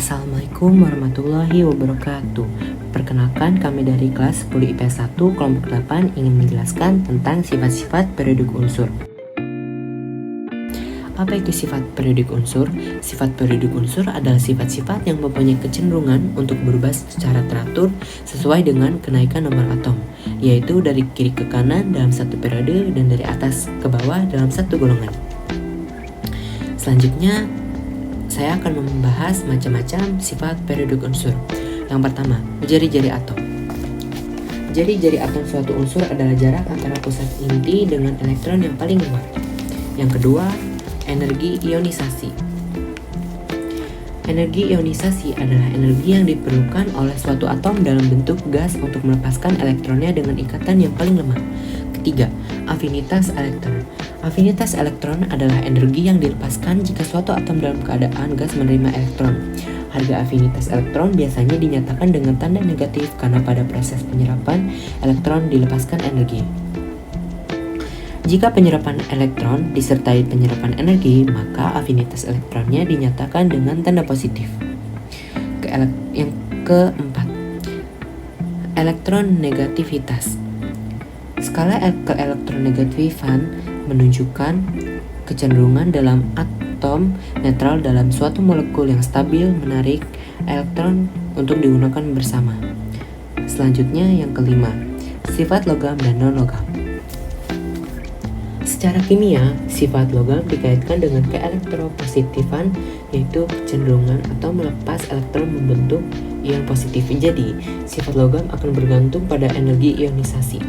Assalamualaikum warahmatullahi wabarakatuh. Perkenalkan, kami dari kelas 10 IPS 1 kelompok 8 ingin menjelaskan tentang sifat-sifat periodik unsur. Apa itu sifat periodik unsur? Sifat periodik unsur adalah sifat-sifat yang mempunyai kecenderungan untuk berubah secara teratur sesuai dengan kenaikan nomor atom, yaitu dari kiri ke kanan dalam satu periode dan dari atas ke bawah dalam satu golongan. Selanjutnya, saya akan membahas macam-macam sifat periodik unsur. Yang pertama, jari-jari atom. Jari-jari atom suatu unsur adalah jarak antara pusat inti dengan elektron yang paling luar. Yang kedua, energi ionisasi. Energi ionisasi adalah energi yang diperlukan oleh suatu atom dalam bentuk gas untuk melepaskan elektronnya dengan ikatan yang paling lemah. Ketiga, afinitas elektron. Afinitas elektron adalah energi yang dilepaskan jika suatu atom dalam keadaan gas menerima elektron. Harga afinitas elektron biasanya dinyatakan dengan tanda negatif karena pada proses penyerapan elektron dilepaskan energi. Jika penyerapan elektron disertai penyerapan energi, maka afinitas elektronnya dinyatakan dengan tanda positif. Yang keempat, elektron negativitas. Skala keelektronegatifan menunjukkan kecenderungan dalam atom netral dalam suatu molekul yang stabil menarik elektron untuk digunakan bersama. Selanjutnya yang kelima, sifat logam dan non-logam. Secara kimia, sifat logam dikaitkan dengan keelektropositifan, yaitu kecenderungan atau melepas elektron membentuk ion positif. Jadi, sifat logam akan bergantung pada energi ionisasi.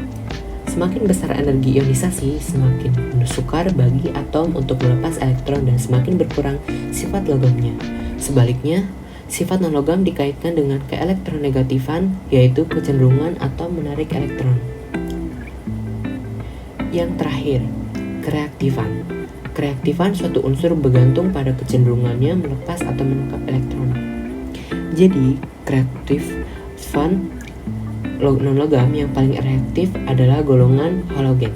Semakin besar energi ionisasi, semakin sukar bagi atom untuk melepas elektron dan semakin berkurang sifat logamnya. Sebaliknya, sifat non-logam dikaitkan dengan keelektronegatifan, yaitu kecenderungan atau menarik elektron. Yang terakhir, kereaktifan. Kereaktifan suatu unsur bergantung pada kecenderungannya melepas atau menangkap elektron. Jadi, kereaktifan non-logam yang paling reaktif adalah golongan halogen.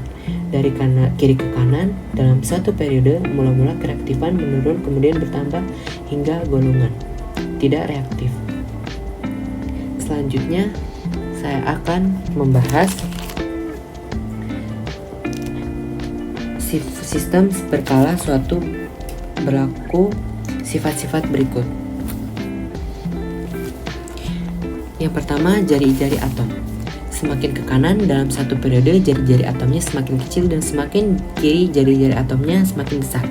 Dari kiri ke kanan dalam satu periode, mula-mula kereaktifan menurun kemudian bertambah hingga golongan tidak reaktif. Selanjutnya, saya akan membahas sistem berkala suatu berlaku sifat-sifat berikut. Yang pertama, jari-jari atom. Semakin ke kanan dalam satu periode, jari-jari atomnya semakin kecil dan semakin kiri jari-jari atomnya semakin besar.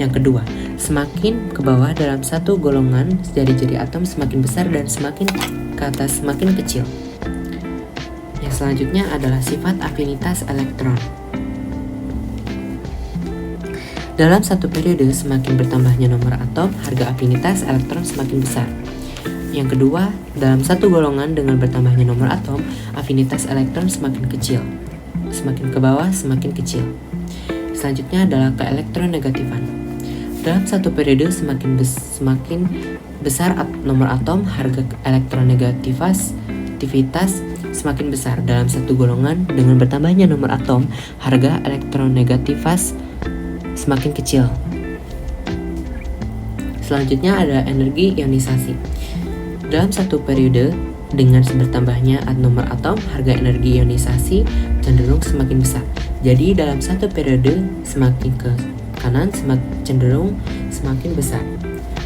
Yang kedua, semakin ke bawah dalam satu golongan, jari-jari atom semakin besar dan semakin ke atas semakin kecil. Yang selanjutnya adalah sifat afinitas elektron. Dalam satu periode, semakin bertambahnya nomor atom, harga afinitas elektron semakin besar. Yang kedua, dalam satu golongan dengan bertambahnya nomor atom, afinitas elektron semakin kecil. Semakin ke bawah, semakin kecil. Selanjutnya adalah keelektronegatifan. Dalam satu periode, semakin besar nomor atom, harga elektronegativitas semakin besar. Dalam satu golongan dengan bertambahnya nomor atom, harga elektronegativitas semakin kecil. Selanjutnya ada energi ionisasi. Dalam satu periode, dengan bertambahnya nomor atom, harga energi ionisasi cenderung semakin besar. Jadi dalam satu periode, semakin ke kanan cenderung semakin besar.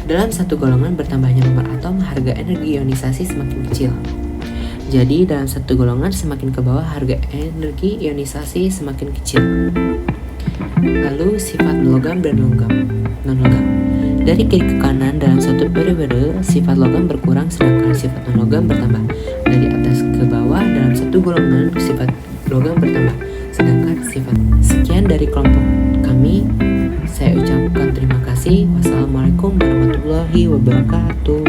Dalam satu golongan bertambahnya nomor atom, harga energi ionisasi semakin kecil. Jadi dalam satu golongan semakin ke bawah, harga energi ionisasi semakin kecil. Lalu sifat logam dan non-logam. Dari kiri ke kanan dalam satu periode, sifat logam berkurang sedangkan sifat non-logam bertambah. Dari atas ke bawah dalam satu golongan, sifat logam bertambah sedangkan sifat. Sekian dari kelompok kami. Saya ucapkan terima kasih. Wassalamualaikum warahmatullahi wabarakatuh.